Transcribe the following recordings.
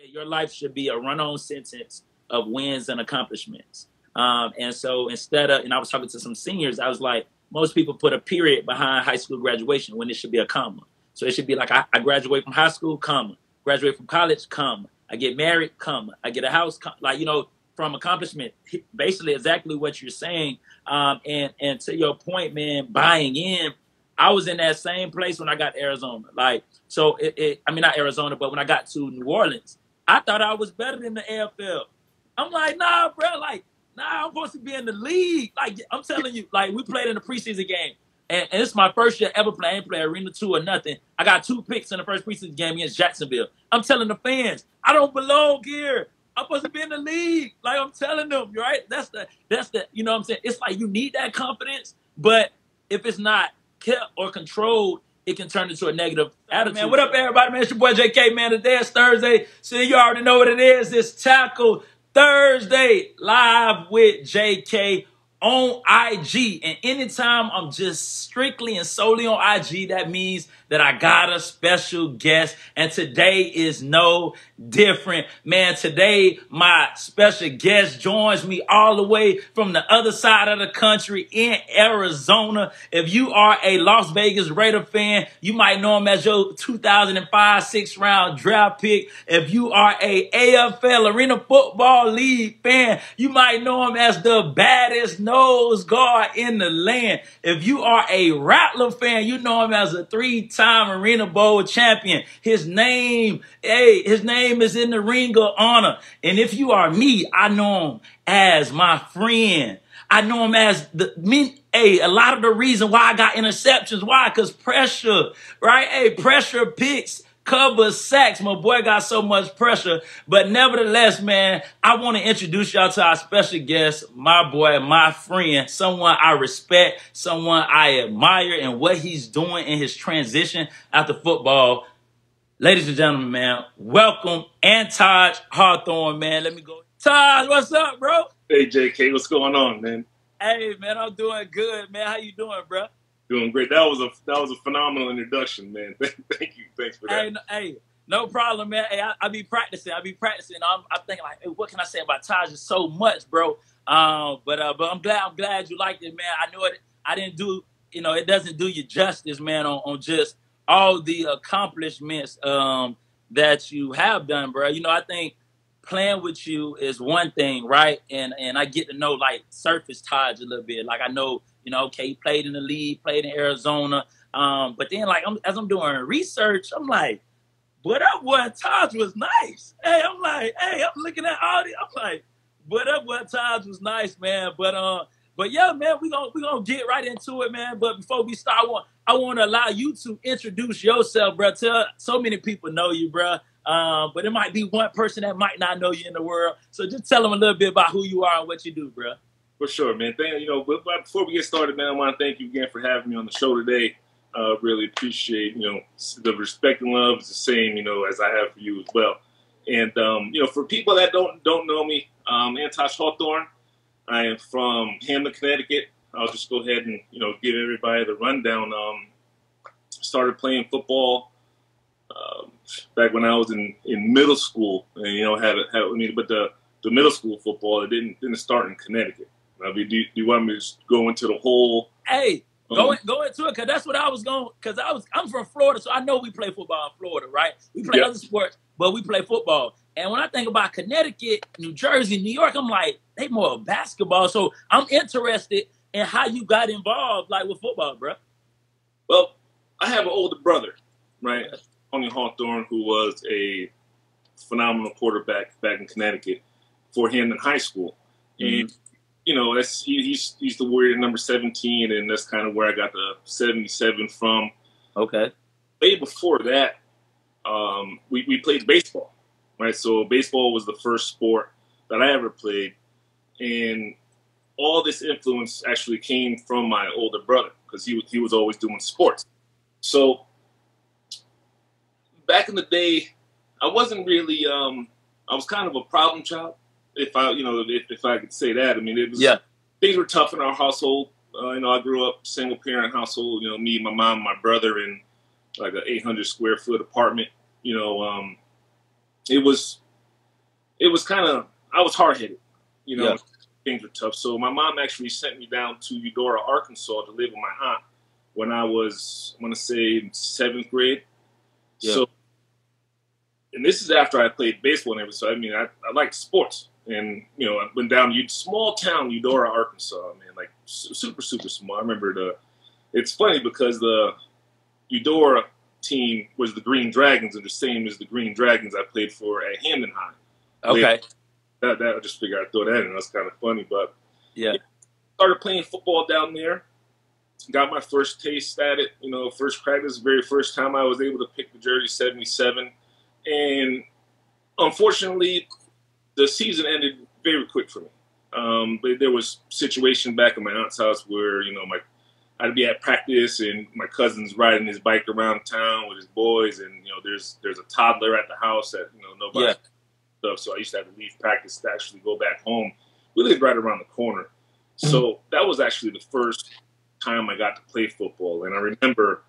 Your life should be a run-on sentence of wins and accomplishments. And so instead of, and I was talking to some seniors, I was like, most people put a period behind high school graduation when it should be a comma. So it should be like, I graduate from high school, comma. Graduate from college, comma. I get married, comma. I get a house, like, from accomplishment, basically exactly what you're saying. And to your point, man, buying in, I was in that same place when I got to Arizona. Like, so I mean, not Arizona, but when I got to New Orleans, I thought I was better than the AFL. I'm like, nah, bro, like, nah, I'm supposed to be in the league. Like, I'm telling you, like, we played in the preseason game. And it's my first year ever playing. I ain't play Arena 2 or nothing. I got 2 picks in the first preseason game against Jacksonville. I'm telling the fans, I don't belong here. I'm supposed to be in the league. Like, I'm telling them, right? That's the, you know what I'm saying? It's like you need that confidence, but if it's not kept or controlled, it can turn into a negative attitude. Man, what up, everybody? Man, it's your boy JK, man. Today is Thursday, so you already know what it is. It's Tackle Thursday, live with JK on IG. And anytime I'm just strictly and solely on IG, that means that I got a special guest. And today is no different. Man, today my special guest joins me all the way from the other side of the country in Arizona. If you are a Las Vegas Raider fan, you might know him as your 2005 6th-round draft pick. If you are a AFL Arena Football League fan, you might know him as the baddest nose guard in the land. If you are a Rattler fan, you know him as a 3-time Arena Bowl champion. His name is in the Ring of Honor. And if you are me, I know him as my friend. I know him as a lot of the reason why I got interceptions. Why? Because pressure, right? Hey, pressure picks, cover sacks. My boy got so much pressure. But nevertheless, man, I want to introduce y'all to our special guest, my boy, my friend, someone I respect, someone I admire, and what he's doing in his transition after football. Ladies and gentlemen, man, welcome Anttaj Hawthorne, man. Let me go. Taj, what's up, bro? Hey, JK, what's going on, man? Hey, man, I'm doing good, man. How you doing, bro? Doing great. That was a phenomenal introduction, man. Thank you. Thanks for that. Hey, no problem, man. Hey, I be practicing. I'm thinking like, hey, what can I say about Taj? It's so much, bro. But I'm glad you liked it, man. I know it. I didn't do, it doesn't do you justice, man, on just all the accomplishments that you have done, bro. I think playing with you is one thing, right? And I get to know like surface Taj a little bit. Like I know, okay, he played in the league, played in Arizona. But then like as I'm doing research, I'm like, but that boy Taj was nice. Hey, I'm like, hey, I'm looking at all these. I'm like, but that boy Taj was nice, man. But yeah, man, we gonna get right into it, man. But before we start, I want to allow you to introduce yourself, bro. Tell so many people know you, bro. But it might be one person that might not know you in the world. So just tell them a little bit about who you are and what you do, bro. For sure, man. But before we get started, man, I want to thank you again for having me on the show today. Really appreciate, the respect and love is the same, as I have for you as well. And, for people that don't know me, Anttaj Hawthorne, I am from Hamden, Connecticut. I'll just go ahead and, give everybody the rundown. Started playing football back when I was in middle school, and but the middle school football, it didn't start in Connecticut. I mean, do you want me to go into the whole? Hey, go into it, cause that's what I was going. Cause I'm from Florida, so I know we play football in Florida, right? We play other sports, but we play football. And when I think about Connecticut, New Jersey, New York, I'm like, they more of basketball. So I'm interested in how you got involved, like with football, bro. Well, I have an older brother, right? Tony Hawthorne, who was a phenomenal quarterback back in Connecticut for Hamden High School. And, he's the Warrior number 17, and that's kind of where I got the 77 from. Okay. Way before that, we played baseball, right? So baseball was the first sport that I ever played. And all this influence actually came from my older brother because he was always doing sports. So back in the day, I wasn't really, I was kind of a problem child, if I could say that. I mean, things were tough in our household. I grew up single parent household, me, my mom, my brother in like an 800 square foot apartment. It was it was kind of, I was hard headed, you know. Yeah. Things were tough. So my mom actually sent me down to Eudora, Arkansas, to live with my aunt when I was, I want to say, in 7th grade. Yeah. So, and this is after I played baseball and everything. So I mean, I liked sports, and you know, I went down to small town Eudora, Arkansas. Man, like super small. I remember it's funny because the Eudora team was the Green Dragons, and the same as the Green Dragons I played for at Hampton High. Okay. That I just figured I'd throw that in. That's kind of funny, but Yeah. started playing football down there. Got my first taste at it. You know, first practice, very first time I was able to pick the jersey 77, and unfortunately, the season ended very quick for me. But there was a situation back at my aunt's house where, you know, I'd be at practice and my cousin's riding his bike around town with his boys, and you know, there's a toddler at the house that, you know, nobody stuff. So I used to have to leave practice to actually go back home. We lived right around the corner, so that was actually the first time I got to play football, and I remember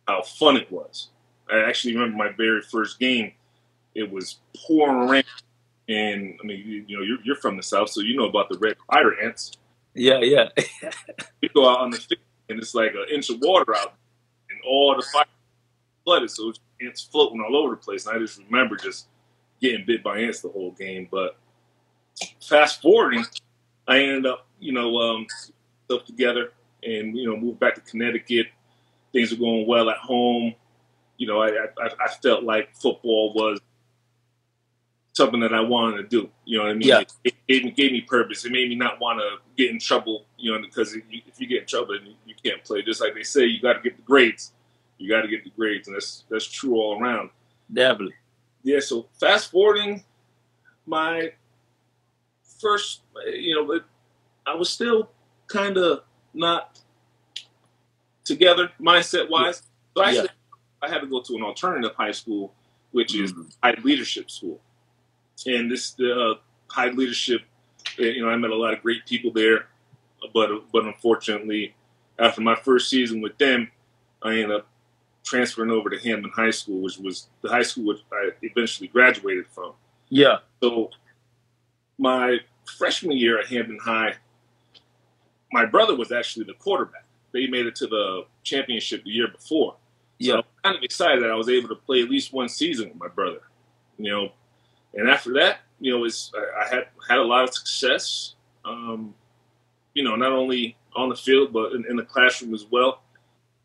how fun it was. I actually remember my very first game. It was pouring rain, and I mean, you know, you're from the South, so you know about the red spider ants. Yeah. Yeah. You go out on the field, and it's like an inch of water out, and all the fire flooded, so it's ants floating all over the place. And I just remember just getting bit by ants the whole game. But fast forwarding, I ended up, you know, stuff together, and you know, moved back to Connecticut. Things were going well at home. You know, I felt like football was something that I wanted to do. You know what I mean? Yeah. It gave me purpose. It made me not want to get in trouble, you know, because if you get in trouble, you can't play. Just like they say, you got to get the grades. You got to get the grades, and that's true all around. Definitely. Yeah, so fast forwarding, my first, you know, I was still kind of not together mindset-wise. So actually, I had to go to an alternative high school, which is high leadership school. And this high leadership, you know, I met a lot of great people there, but unfortunately, after my first season with them, I ended up transferring over to Hampton High School, which was the high school which I eventually graduated from. Yeah. So my freshman year at Hampton High, my brother was actually the quarterback. They made it to the championship the year before. So I was kind of excited that I was able to play at least one season with my brother, you know. And after that, you know, I had a lot of success, you know, not only on the field, but in the classroom as well.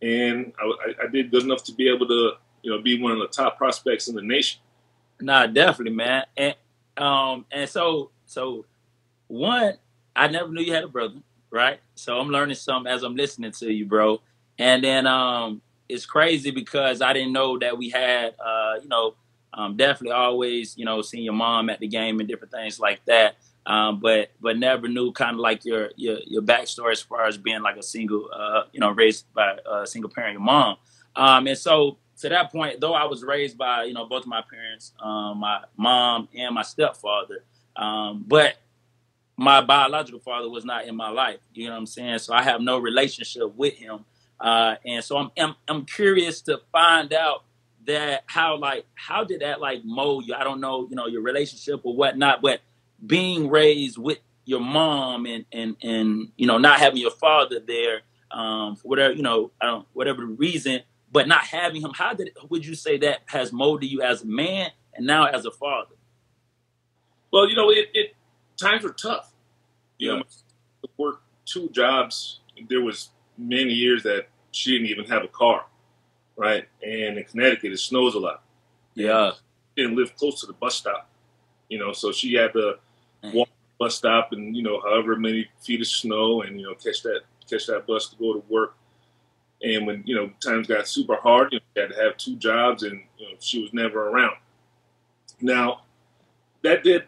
And I did good enough to be able to, you know, be one of the top prospects in the nation. Nah, definitely, man. And so one, I never knew you had a brother, right? So I'm learning something as I'm listening to you, bro. And then it's crazy because I didn't know that we had, you know, definitely always, you know, seeing your mom at the game and different things like that. But never knew kind of like your backstory as far as being like a single, you know, raised by a single parent, your mom. And so to that point, though I was raised by, you know, both of my parents, my mom and my stepfather, but my biological father was not in my life. You know what I'm saying? So I have no relationship with him. And so I'm curious to find out that how did that like mold you? I don't know, you know, your relationship or whatnot, but being raised with your mom and you know, not having your father there, for whatever, you know, whatever the reason, but not having him, would you say that has molded you as a man and now as a father? Well, you know, times were tough. You know, I worked 2 jobs. There was many years that she didn't even have a car, right? And in Connecticut, it snows a lot. Yeah. She didn't live close to the bus stop, you know, so she had to walk to the bus stop and, you know, however many feet of snow and, you know, catch that bus to go to work. And when, you know, times got super hard, you know, she had to have 2 jobs and, you know, she was never around. Now, that did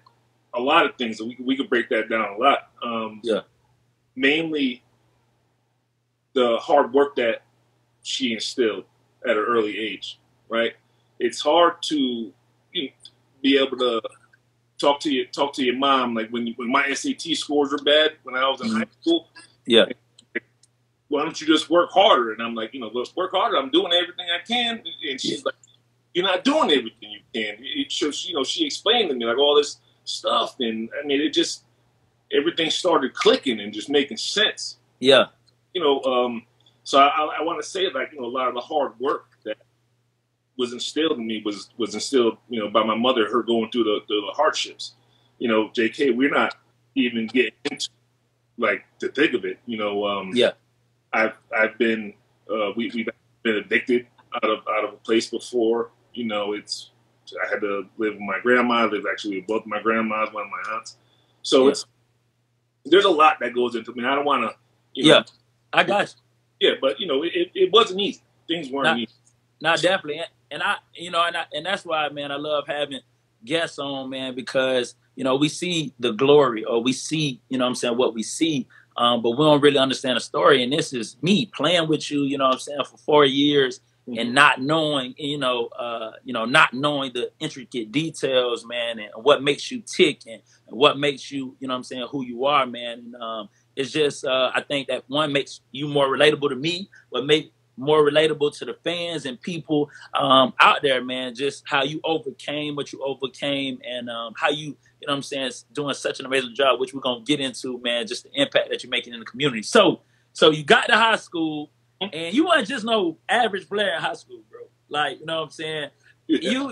a lot of things. We could break that down a lot. Mainly the hard work that she instilled at an early age, right? It's hard to, you know, be able to talk to your mom, like when my SAT scores were bad when I was in high school. Yeah. Why don't you just work harder? And I'm like, you know, let's work harder. I'm doing everything I can. And she's like, you're not doing everything you can. So she, you know, she explained to me like all this stuff. And I mean, everything started clicking and just making sense. Yeah. So I want to say, like, a lot of the hard work that was instilled in me was instilled, by my mother, her going through the hardships. JK, we're not even getting into, like, to think of it. Yeah. I've been we've been evicted out of a place before. I had to live with my grandma. I lived actually with both my grandmas, one of my aunts. So there's a lot that goes into it. I mean, I don't want to, I got you. Yeah, but it wasn't easy. Things weren't easy. Not definitely, and that's why, man, I love having guests on, man, because we see the glory, or we see, what we see, but we don't really understand the story. And this is me playing with you, for 4 years, and not knowing, not knowing the intricate details, man, and what makes you tick, and what makes you, who you are, man. And it's just, I think that one makes you more relatable to me, but make more relatable to the fans and people out there, man. Just how you overcame what you overcame, and how you, doing such an amazing job, which we're gonna get into, man. Just the impact that you're making in the community. So you got to high school, and you weren't just no average player in high school, bro. Like, Yeah.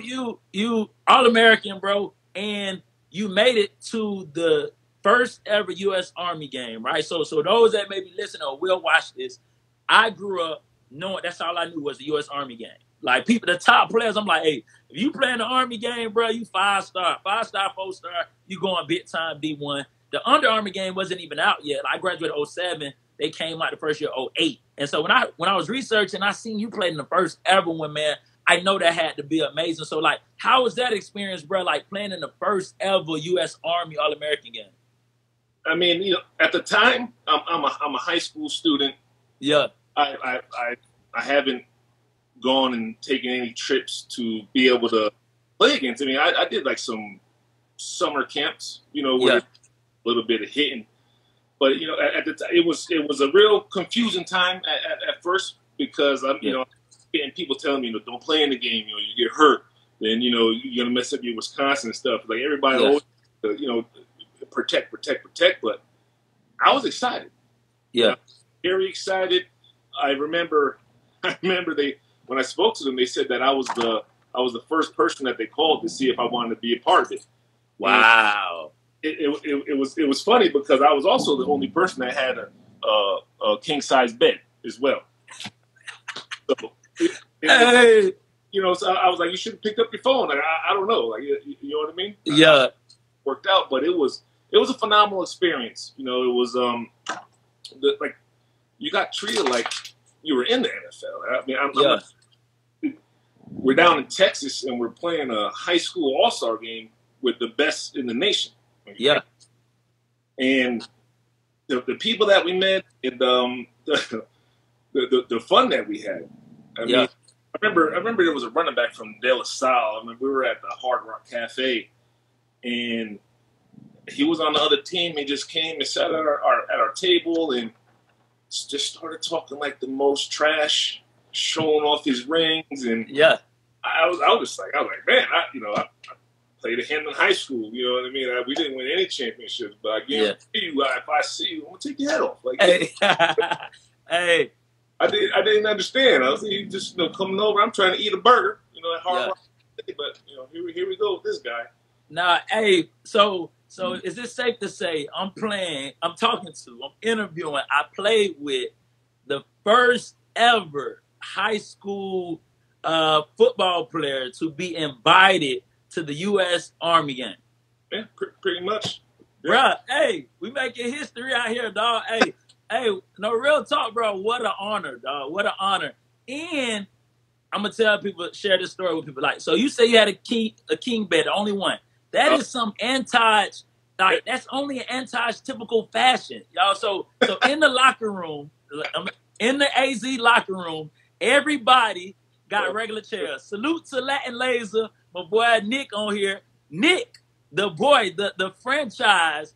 You All-American, bro, and you made it to the first ever U.S. Army game, right? So those that may be listening or will watch this, I grew up knowing that's all I knew was the U.S. Army game. Like, people, the top players, I'm like, hey, if you play in the Army game, bro, you 5-star, 4-star, you going big time D1. The Under Army game wasn't even out yet. I graduated 07. They came out the first year 08. And so when I was researching, I seen you played in the first ever one, man. I know that had to be amazing. So, like, how was that experience, bro? Like, playing in the first ever U.S. Army All-American game? I mean, at the time, I'm a high school student. Yeah. I haven't gone and taken any trips to be able to play against. I mean, I did like some summer camps, where a little bit of hitting. But at the time, it was a real confusing time at first, because I'm getting people telling me, don't play in the game. You get hurt, then you're gonna mess up your Wisconsin stuff. Like, everybody always, protect. But I was excited. Yeah, very excited. I remember when I spoke to them, they said that I was the first person that they called to see if I wanted to be a part of it. Wow. It was funny, because I was also the only person that had a king size bed as well. So hey. So I was like, you should have picked up your phone. Like, I don't know, like, you know what I mean? Yeah. Worked out, but it was a phenomenal experience. It was like, you got treated like you were in the NFL. I mean, we're down in Texas, and we're playing a high school all-star game with the best in the nation. Okay? Yeah. And the people that we met, and the fun that we had. I mean, I remember there was a running back from De La Salle. I mean, we were at the Hard Rock Cafe, and he was on the other team. He just came and sat at our table and just started talking like the most trash, showing off his rings. And I was like, man, I played him in high school. You know what I mean? We didn't win any championships, but I guarantee you, if I see you, I'm gonna take your head off. Like, hey. I didn't understand. I was just coming over. I'm trying to eat a burger, at Hard Rock. But here we go with this guy. Nah, hey, so is it safe to say I'm interviewing, I played with the first ever high school football player to be invited to the U.S. Army game? Yeah, pretty much. Yeah. Bruh, hey, we making history out here, dog. Hey, no, real talk, bro. What an honor, dog. What an honor. And I'm going to tell people, share this story with people. Like, so you say you had a king bed, the only one. That is some Anttaj, like, that's only an Anttaj typical fashion, y'all. So in the locker room, in the AZ locker room, everybody got regular chairs. Salute to Latin Laser, my boy Nick on here. Nick, the boy, the franchise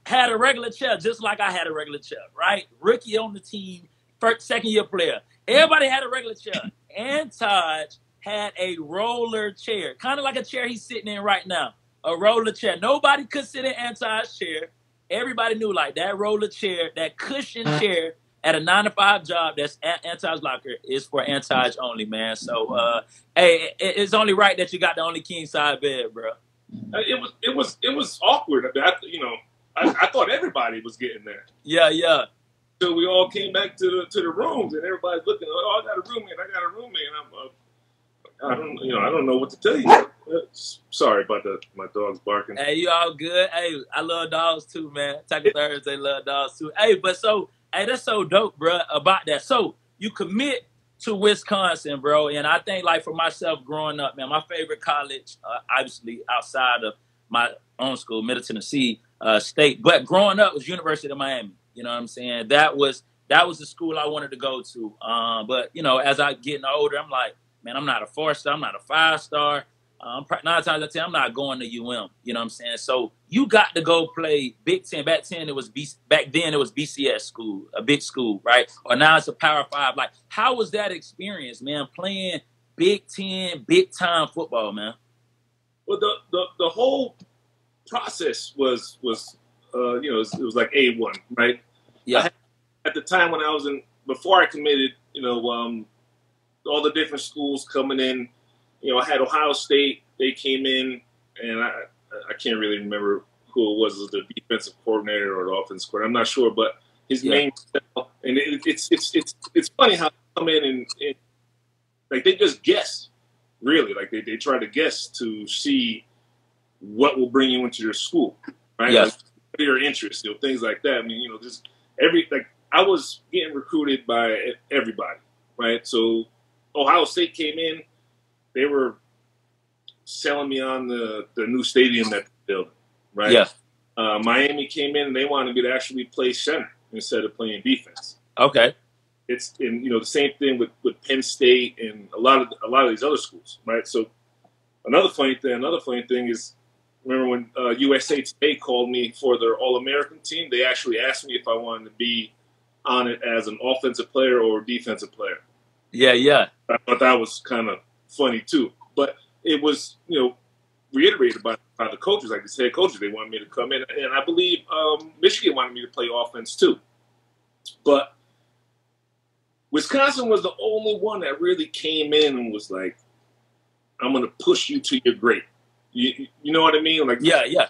had a regular chair, just like I had a regular chair, right? Rookie on the team, second year player. Everybody had a regular chair. Anttaj had a roller chair, kind of like a chair he's sitting in right now. A roller chair. Nobody could sit in Anttaj's chair. Everybody knew like that roller chair, that cushion chair at a 9 to 5 job that's at Anttaj's locker is for Anttaj only, man. So, hey, it's only right that you got the only king side bed, bro. It was awkward. I mean, I thought everybody was getting there. Yeah, yeah. So we all came back to the rooms, and everybody's looking. Oh, I got a roommate. And I don't know what to tell you. Sorry about my dog's barking. Hey, you all good? Hey, I love dogs too, man. Taco Thursday, love dogs too. Hey, that's so dope, bro, about that. So you commit to Wisconsin, bro, and I think like for myself growing up, man, my favorite college, obviously outside of my own school, Middle Tennessee State, but growing up was University of Miami. You know what I'm saying? That was the school I wanted to go to. But you know, as I getting older, I'm like, man, I'm not a 4-star. I'm not a 5-star. 9 times out of 10, I'm not going to UM. You know what I'm saying? So you got to go play Big Ten. Back then it was BCS school, a big school, right? Or now it's a Power 5. Like, how was that experience, man? Playing Big Ten, big time football, man. Well, the whole process was it was like A1, right? Yeah. At the time when before I committed, all the different schools coming in. I had Ohio State. They came in, and I can't really remember who it was the defensive coordinator or the offensive coordinator. I'm not sure, but his name. And it's funny how they come in and like they just guess, really. Like they try to guess to see what will bring you into your school, right? Yeah. Like, what are your interests, things like that. I mean, just I was getting recruited by everybody, right? So Ohio State came in. They were selling me on the new stadium that they're building, right? Yeah. Miami came in and they wanted me to actually play center instead of playing defense. Okay. The same thing with Penn State and a lot of these other schools, right? So another funny thing is, remember when USA Today called me for their All-American team? They actually asked me if I wanted to be on it as an offensive player or defensive player. Yeah, yeah. I thought that was kind of funny too, but it was reiterated by the coaches, like the head coaches. They wanted me to come in, and I believe Michigan wanted me to play offense too. But Wisconsin was the only one that really came in and was like, "I'm going to push you to your grade." You know what I mean? Like, yeah, yeah.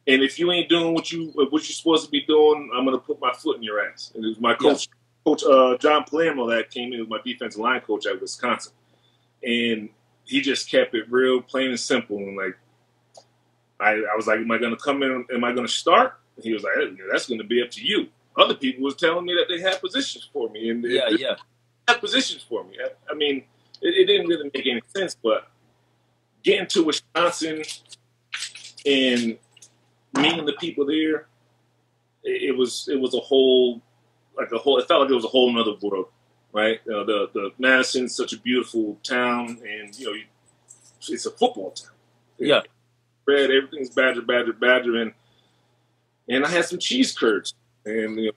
And if you ain't doing what you're supposed to be doing, I'm going to put my foot in your ass. And it was my coach, Coach John Palermo, that came in as my defensive line coach at Wisconsin. And he just kept it real plain and simple. And like, I was like, am I going to come in? Am I going to start? And he was like, hey, that's going to be up to you. Other people was telling me that they had positions for me. And they had positions for me. I mean, it didn't really make any sense. But getting to Wisconsin and meeting the people there, it was a whole, it felt like it was a whole nother world. Right, the Madison's such a beautiful town, and it's a football town. Yeah, red, everything's Badger, and I had some cheese curds, and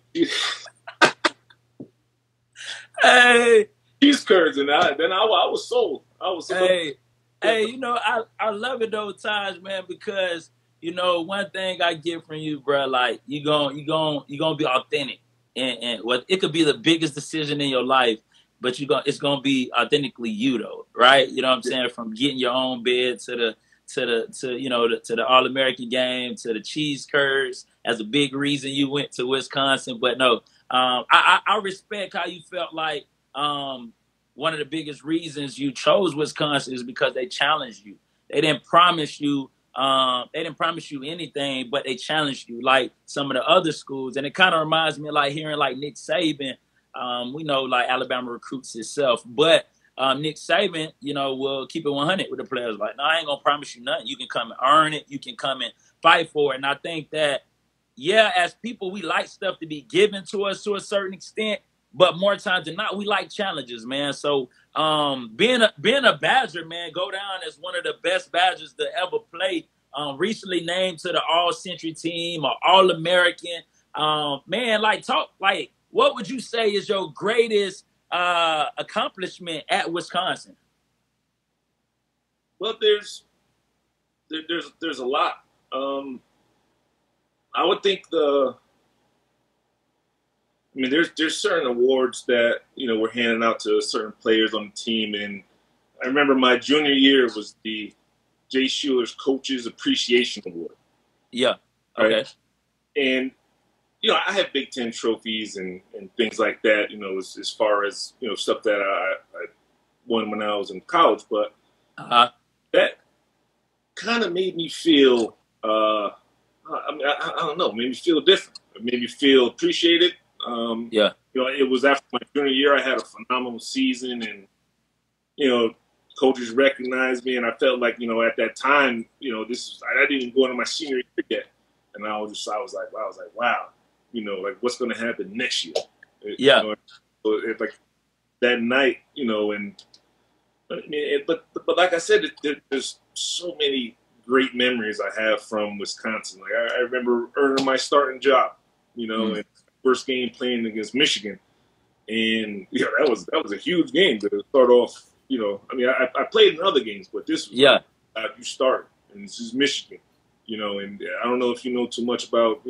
hey, cheese curds, and I was sold. Hey, I love it those times, man, because one thing I get from you, bro, like you gonna be authentic. And what it could be the biggest decision in your life, but it's gonna be authentically you though, right? You know what I'm saying? From getting your own bed to the All-American game to the cheese curds as a big reason you went to Wisconsin. But no, I respect how you felt like one of the biggest reasons you chose Wisconsin is because they challenged you. They didn't promise you anything, but they challenged you like some of the other schools. And it kind of reminds me of like hearing like Nick Saban. We know like Alabama recruits itself, but Nick Saban, will keep it 100 with the players. Like, no, I ain't gonna promise you nothing. You can come and earn it. You can come and fight for it. And I think that, as people, we like stuff to be given to us to a certain extent, but more times than not, we like challenges, man. So being a Badger, man, go down as one of the best Badgers to ever play. Recently named to the All-Century team or All-American. Man, what would you say is your greatest accomplishment at Wisconsin? Well, there's there's a lot. I would think there's certain awards that we're handing out to certain players on the team, and I remember my junior year was the Jay Shuler's Coaches Appreciation Award. Yeah. Okay. Right? And I have Big Ten trophies and things like that. As far as stuff that I won when I was in college, but that kind of made me feel. I don't know. Made me feel different. It made me feel appreciated. Yeah. It was after my junior year. I had a phenomenal season, and coaches recognized me, and I felt like at that time, I didn't even go into my senior year yet, and I was like, wow, like what's going to happen next year? Yeah. So it's like that night, and but like I said, there's so many great memories I have from Wisconsin. Like I remember earning my starting job, and first game playing against Michigan, and that was a huge game to start off. I played in other games, but this was you start, and this is Michigan, and I don't know if you know too much about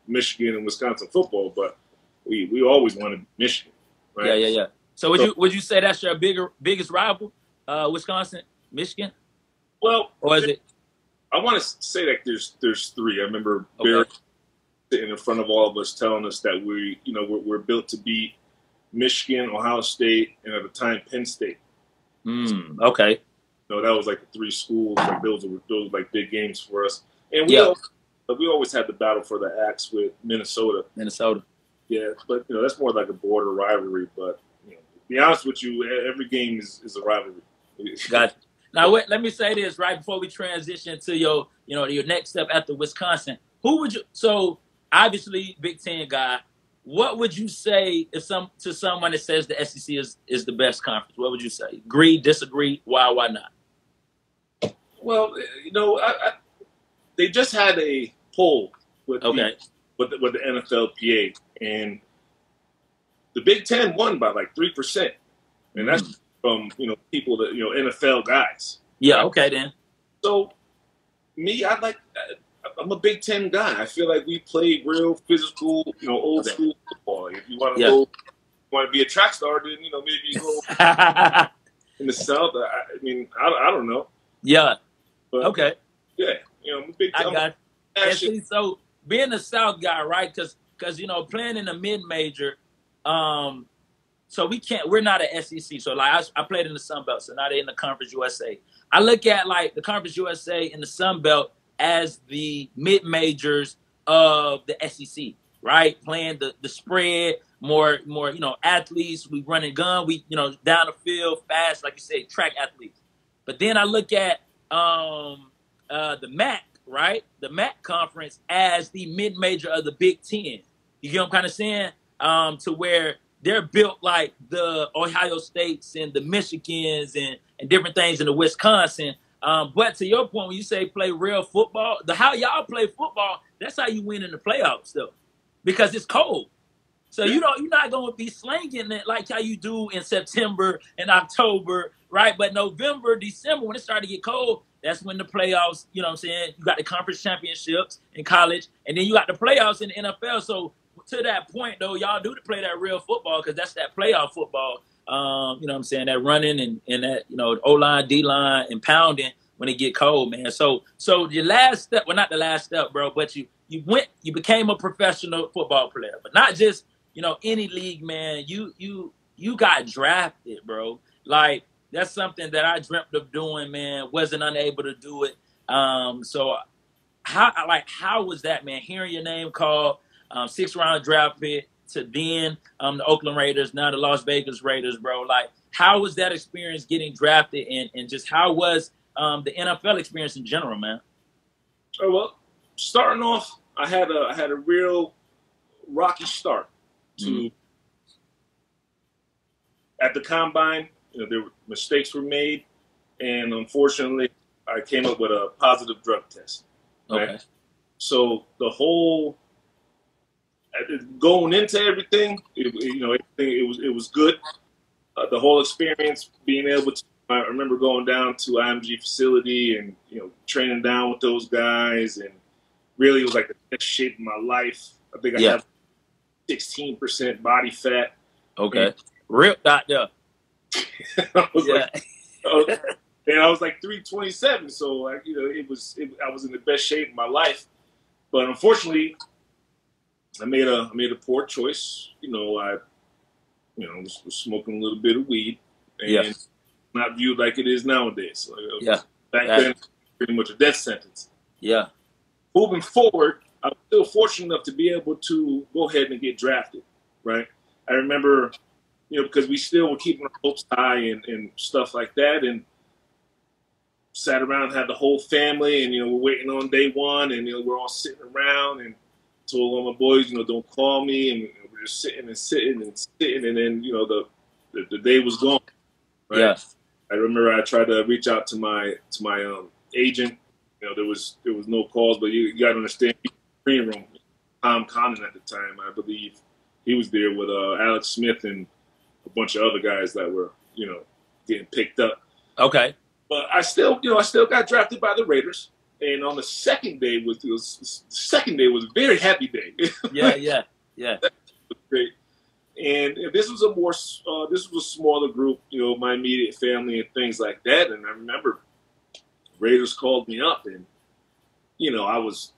Michigan and Wisconsin football, but we always wanted Michigan, right? Yeah. So would you say that's your biggest rival, Wisconsin, Michigan? Well, or is it? I want to say that there's three. I remember Barry sitting in front of all of us telling us that we're built to beat Michigan, Ohio State, and at the time Penn State. Okay. That was like the three schools. Like those were like big games for us. And we always had the battle for the axe with Minnesota. Yeah, but that's more like a border rivalry. But to be honest with you, every game is a rivalry. Gotcha. Now, let me say this right before we transition to your next step after Wisconsin. Who would you? So obviously, Big Ten guy. What would you say to someone that says the SEC is the best conference? What would you say? Agree, disagree? Why not? Well, they just had a poll with the NFLPA, and the Big Ten won by like 3%, and that's from people that NFL guys. Yeah. Right? Okay then. So me, I'm a Big Ten guy. I feel like we played real physical, old school football. If you want to be a track star, then maybe you go in the South. I don't know. Yeah. But, okay. Yeah. I'm a Big Ten. I got. See, so being a South guy, right? Because playing in a mid-major, so we're not an SEC. So like I played in the Sun Belt, so now they're in the Conference USA. I look at like the Conference USA and the Sun Belt as the mid-majors of the SEC, right? Playing the spread, more athletes. We run and gun. We down the field fast, like you say, track athletes. But then I look at the MAC, right? The MAC conference as the mid-major of the Big Ten. You get what I'm kind of saying? To where they're built like the Ohio States and the Michigans and different things in the Wisconsin. But to your point, when you say play real football, how y'all play football, that's how you win in the playoffs, though, because it's cold. So you're not going to be slinging it like how you do in September and October, right? But November, December, when it started to get cold, that's when the playoffs, you know what I'm saying? You got the conference championships in college, and then you got the playoffs in the NFL. So to that point, though, y'all do to play that real football because that's that playoff football. You know what I'm saying? That running and that, O-line, D-line, and pounding when it get cold, man. So your last step, well, not the last step, bro, but you became a professional football player, but not just, any league, man. You got drafted, bro. Like, that's something that I dreamt of doing, man. Wasn't unable to do it. So how was that, man? Hearing your name called, 6th-round draft pick, to then the Oakland Raiders, now the Las Vegas Raiders, bro. Like, how was that experience getting drafted, and just how was the NFL experience in general, man? Oh, well, starting off, I had a real rocky start. At the combine, mistakes were made, and unfortunately, I came up with a positive drug test. Right? Okay. So the whole going into everything, it was good. The whole experience, being able to I remember going down to IMG facility and, you know, training down with those guys, and really it was like the best shape of my life. I think I had 16% body fat. Okay. Ripped out there. I was like, and I was like 327. So like, you know, I was in the best shape of my life. But unfortunately, I made a poor choice. You know, I was smoking a little bit of weed, and not viewed like it is nowadays. So back then, pretty much a death sentence. Yeah. Moving forward, I was still fortunate enough to be able to go ahead and get drafted. Right. I remember, you know, because we still were keeping our hopes high and stuff like that, and sat around, had the whole family, and, you know, we're waiting on day one, and, you know, we're all sitting around, and told all my boys, you know, don't call me, and we're just sitting, and then, you know, the day was gone. Right? Yeah. I remember I tried to reach out to my agent. You know, there was no calls, but you got to understand, green room, Tom Condon at the time, I believe, he was there with Alex Smith and a bunch of other guys that were, you know, getting picked up. Okay. But I still got drafted by the Raiders. And on the second day was a very happy day. Yeah. That was great. And this was a smaller group, you know, my immediate family and things like that. And I remember Raiders called me up, and, you know, it was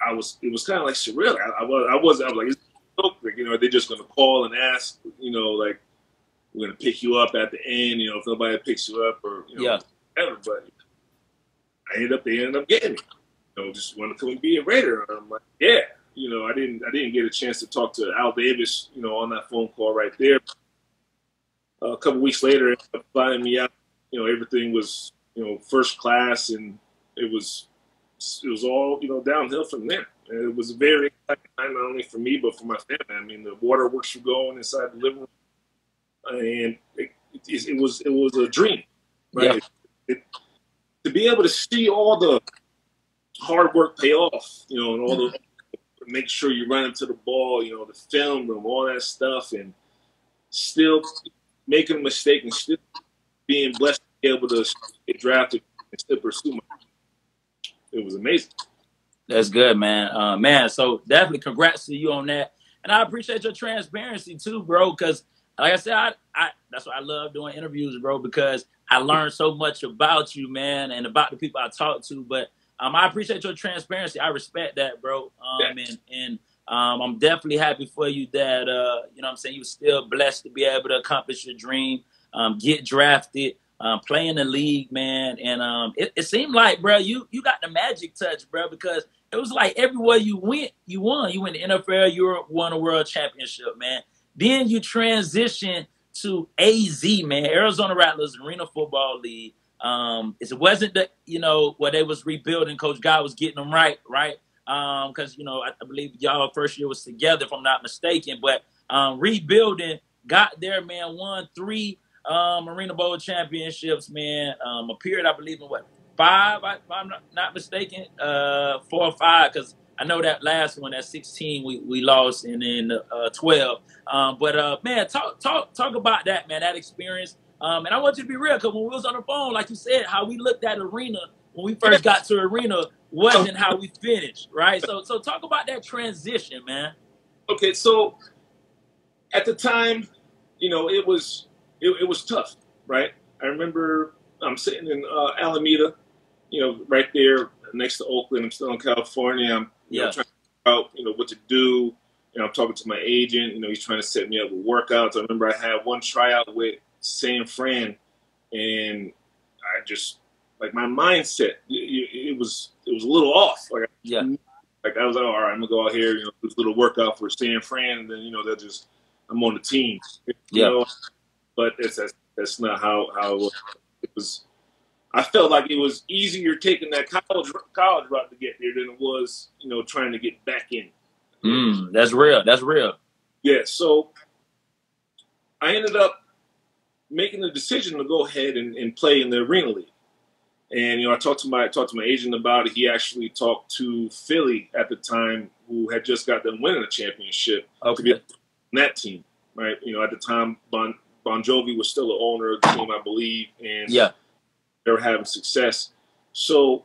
kind of like surreal. I was like, you know, are they just going to call and ask, you know, like, we're going to pick you up at the end, you know, if nobody picks you up, or, you know, whatever. But they ended up getting me. You know, just want to come and be a Raider. And I'm like, yeah. You know, I didn't get a chance to talk to Al Davis, you know, on that phone call right there. A couple weeks later, ended up flying me out. You know, everything was, you know, first class, and it was all, you know, downhill from there. And it was a very exciting time, not only for me but for my family. I mean, the waterworks were going inside the living room, and it was a dream, right? Yeah. To be able to see all the hard work pay off, you know, and all the make sure you run into the ball, you know, the film room, all that stuff, and still making a mistake and still being blessed to be able to get drafted and still pursue it was amazing. That's good, man. Man, so definitely congrats to you on that. And I appreciate your transparency too, bro, because like I said, I that's why I love doing interviews, bro, because I learned so much about you, man, and about the people I talk to. But I appreciate your transparency. I respect that, bro. And I'm definitely happy for you that, you know what I'm saying, you're still blessed to be able to accomplish your dream, get drafted, play in the league, man. And it seemed like, bro, you got the magic touch, bro, because it was like everywhere you went, you won. You went to NFL, you won a world championship, man. Then you transitioned to AZ, man, Arizona Rattlers Arena Football League. It wasn't the, you know, where they was rebuilding. Coach Guy was getting them right? Because, you know, I believe y'all first year was together, if I'm not mistaken. But rebuilding, got there, man, won 3 Arena Bowl championships, man. A period, I believe, in what, 5, if I'm not mistaken, 4 or 5, because I know that last one, that 16, we lost, and then 12. But man, talk about that, man, that experience. And I want you to be real, because when we was on the phone, like you said, how we looked at Arena when we first got to Arena wasn't how we finished, right? So talk about that transition, man. Okay, so at the time, you know, it was tough, right? I remember I'm sitting in Alameda, you know, right there next to Oakland. I'm still in California. I'm trying to figure out, you know, what to do. You know, I'm talking to my agent. You know, he's trying to set me up with workouts. I remember I had one tryout with San Fran, and I just, like, my mindset, it was a little off. Like, I was like, all right, I'm gonna go out here, you know, do a little workout for San Fran, and then, you know, I'm on the team. You know, but that's not how it was. I felt like it was easier taking that college route to get there than it was, you know, trying to get back in. That's real. That's real. Yeah. So I ended up making the decision to go ahead and play in the Arena League. And, you know, I talked to my agent about it. He actually talked to Philly at the time, who had just got them winning a championship, to be on that team, right? You know, at the time, Bon Jovi was still the owner of the team, I believe, and Yeah. they were having success. So,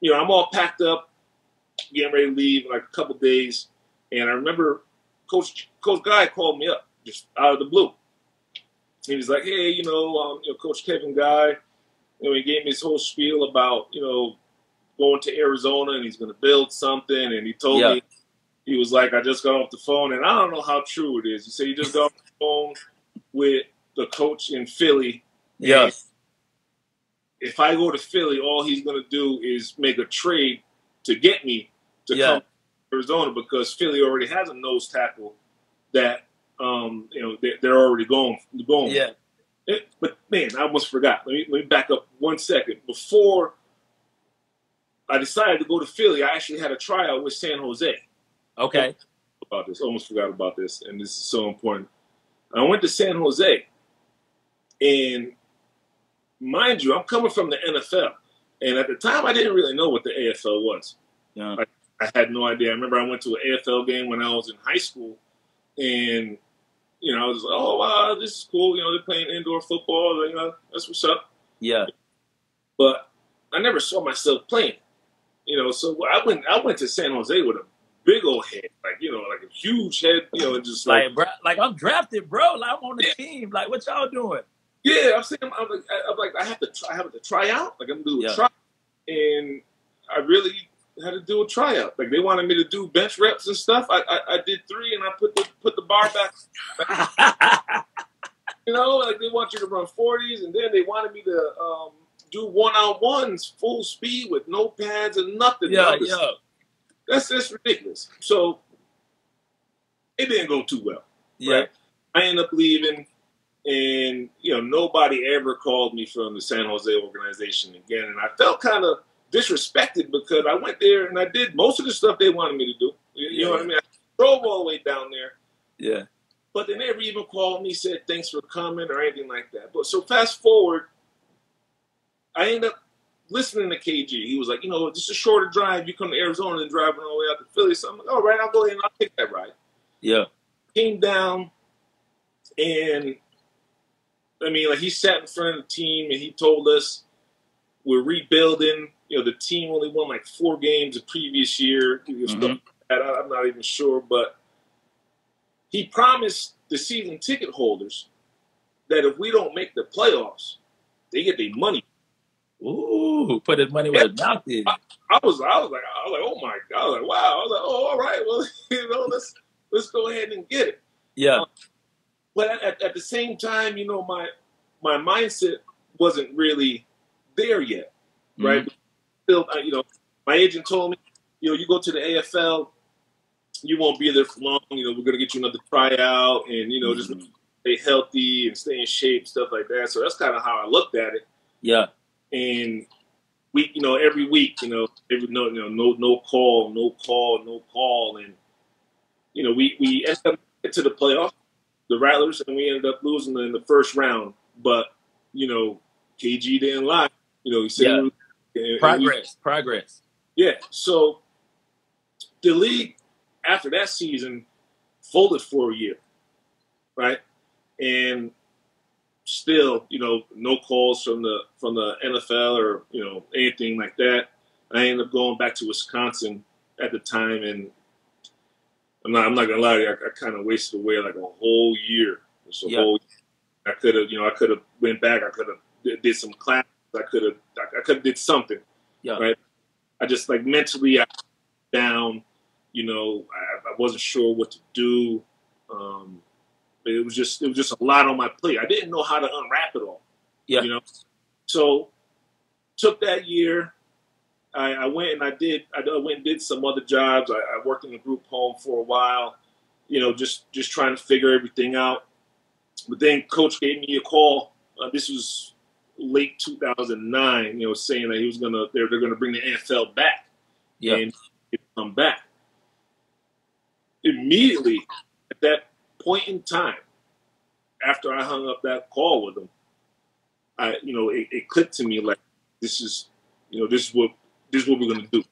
you know, I'm all packed up, getting ready to leave in like a couple days, and I remember Coach Guy called me up just out of the blue. He was like, "Hey, Coach Kevin Guy, he gave me this whole spiel about, going to Arizona and he's going to build something." And he told me, he was like, "I just got off the phone," and I don't know how true it is. He said he just got off the phone with the coach in Philly. Yes. If I go to Philly, all he's going to do is make a trade to get me to come to Arizona, because Philly already has a nose tackle that they're already going. Yeah. But man, I almost forgot. Let me back up 1 second. Before I decided to go to Philly, I actually had a tryout with San Jose. Okay. Almost forgot about this, and this is so important. I went to San Jose, and mind you, I'm coming from the NFL, and at the time I didn't really know what the AFL was. Yeah. I had no idea. I remember I went to an AFL game when I was in high school, and I was like, "Oh wow, this is cool." They're playing indoor football. That's what's up. Yeah. But I never saw myself playing. So I went to San Jose with a big old head, like a huge head, just like I'm drafted, bro. Like I'm on the team. Like what y'all doing? Yeah, I'm saying, I'm like, I have to try out. Like I'm doing a try, and I really had to do a tryout. Like they wanted me to do bench reps and stuff. I did 3, and I put the bar back. Like they want you to run 40s, and then they wanted me to do one-on-ones full speed with no pads and nothing. Yeah. That's just ridiculous. So it didn't go too well. Yeah. Right? I ended up leaving, and nobody ever called me from the San Jose organization again, and I felt kind of disrespected because I went there and I did most of the stuff they wanted me to do. You know what I mean? I drove all the way down there. Yeah. But they never even called me, said thanks for coming or anything like that. But so fast forward, I ended up listening to KG. He was like, just a shorter drive. You come to Arizona and drive all the way out to Philly. So I'm like, all right, I'll go ahead and I'll take that ride. Yeah. Came down, and he sat in front of the team and he told us we're rebuilding. The team only won like 4 games the previous year. I'm not even sure, but he promised the season ticket holders that if we don't make the playoffs, they get their money. Ooh, put his money where his mouth is. I was like, oh my God. I was like, wow. I was like, oh, all right. Well, let's go ahead and get it. Yeah. But at the same time, my mindset wasn't really there yet, right? Still, my agent told me, you go to the AFL, you won't be there for long. We're going to get you another tryout, and just stay healthy and stay in shape, stuff like that. So that's kind of how I looked at it. Yeah. And every week, no call, and we ended up to the playoffs, the Rattlers, and we ended up losing in the first round. But KG didn't lie. He said progress. Yeah. So the league after that season folded for a year, right? And still, no calls from the NFL or anything like that. I ended up going back to Wisconsin at the time, and I'm not gonna lie to you, I kind of wasted away like a whole year. I could have went back. I could have did some classes. I could have did something. Yeah. Right. I just mentally I was down. I wasn't sure what to do. It was just a lot on my plate. I didn't know how to unwrap it all. Yeah. So took that year. I went and I went and did some other jobs. I worked in a group home for a while, just trying to figure everything out. But then Coach gave me a call. This was late 2009. Saying that they're gonna bring the NFL back. Yeah. And come back. Immediately at that point in time, after I hung up that call with him, it clicked to me like this is what we're gonna do.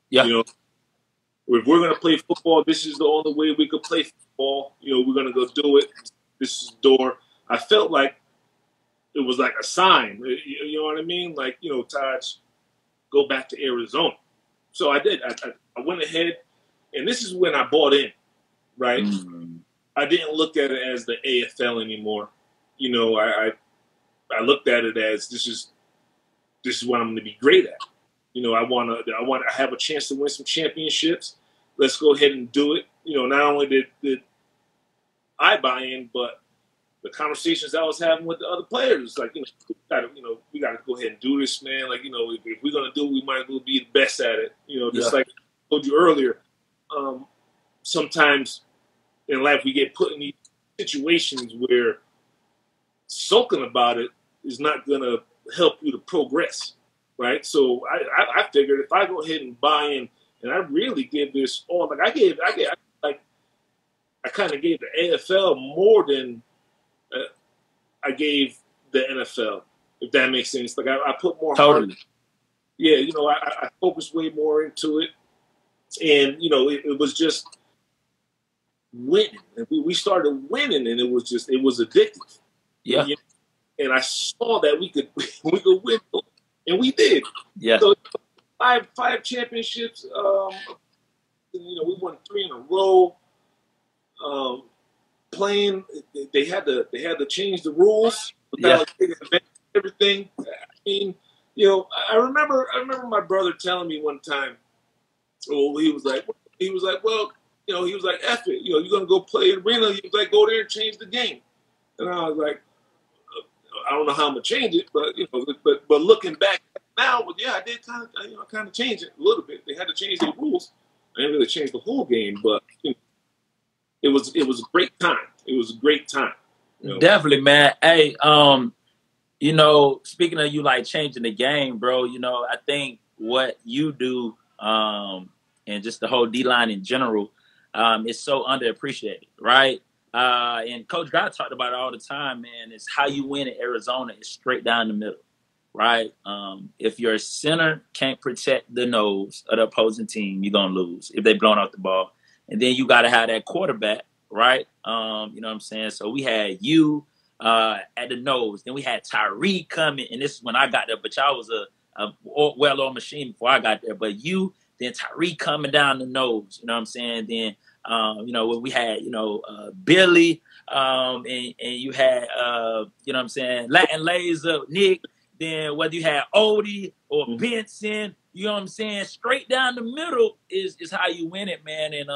Yeah. If we're gonna play football, this is the only way we could play football. We're gonna go do it. This is the door. I felt like it was like a sign. You know what I mean? Like, you know, Taj, go back to Arizona. So I did. I went ahead, and this is when I bought in, right? Mm-hmm. I didn't look at it as the AFL anymore. You know, I looked at it as this is what I'm going to be great at. You know, I want to have a chance to win some championships. Let's go ahead and do it. You know, not only did I buy in, but the conversations I was having with the other players, like, you know, we got to go ahead and do this, man. Like, you know, if we're going to do it, we might as well be the best at it. You know, just like I told you earlier, sometimes in life we get put in these situations where sulking about it is not going to help you to progress, right? So I figured if I go ahead and buy in and I really give this all, like I kind of gave the AFL more than I gave the NFL, if that makes sense. Like I put more totally. heart. Yeah, you know, I focused way more into it, and you know, it was just winning. And we started winning, and it was addictive. Yeah. And I saw that we could win, and we did. Yeah. So five championships. You know, we won 3 in a row. Playing, they had to change the rules without taking advantage of everything. I mean, you know, I remember my brother telling me one time. Oh, he was like, well, you know, he was like, F it, you know, you're gonna go play in arena. He was like, go there and change the game. And I was like, I don't know how I'm gonna change it, but you know, but looking back now, well, yeah, I did kind of change it a little bit. They had to change the rules. I didn't really change the whole game, but you know, it was a great time. It was a great time. You know? Definitely, man. Hey, you know, speaking of you like changing the game, bro, you know, I think what you do, and just the whole D-line in general, is so underappreciated, right? And Coach God talked about it all the time, man. It's how you win in Arizona is straight down the middle, right? If your center can't protect the nose of the opposing team, you're going to lose if they blown out the ball. And then you got to have that quarterback, right? You know what I'm saying? So we had you at the nose. Then we had Tyreek coming, and this is when I got there, but y'all was a well-oiled machine before I got there. But you, then Tyreek coming down the nose, you know what I'm saying? Then, you know, we had, you know, Billy, and you had, you know what I'm saying, Latin Laser, Nick. Then whether you had Odie or Benson, you know what I'm saying? Straight down the middle is how you win it, man. And